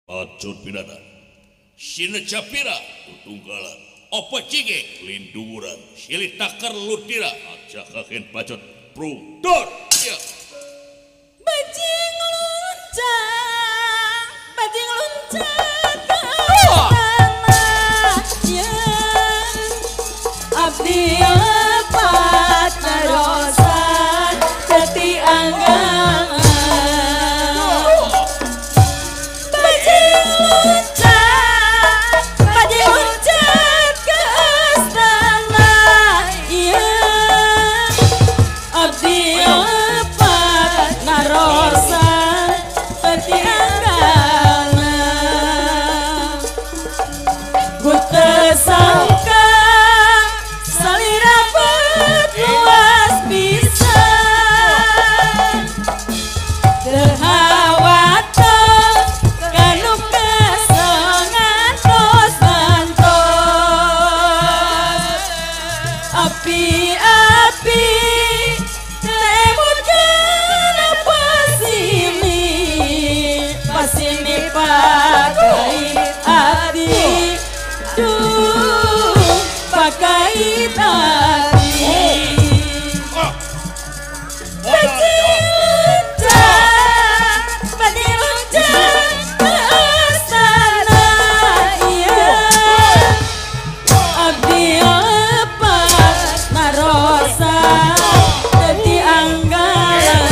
Acut pidana Sina capira tutunggalan Opa cige linduran Silih takar lutira Acak kaken pacot Prudor ya. Bajing luncang ke ya abdi lepat narosan teti anggang bajing luncang ke astana ya abdi lepat narosan teti anggang ku tersangka salira berluas bisa terhawata kanu kesengantos mantos api-api temut kenapa pasini pakai hati duh pakai hati bajing luncang ke astana iya abdi lepas narosa teti anggaran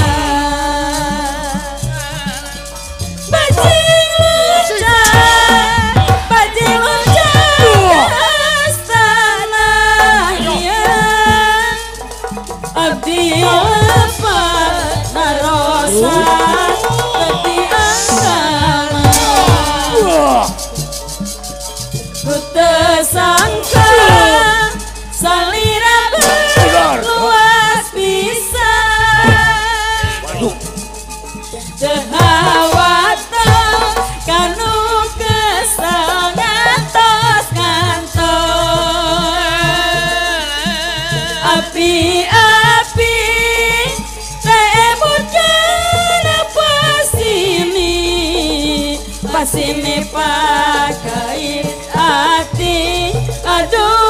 bajing luncang ke astana iya abdi lepas narosa teti anggaran ku tersangka salira berluas bisa terhawata kanu kesengantos ngantos api-api temut kenapa pasini pakai hati aduh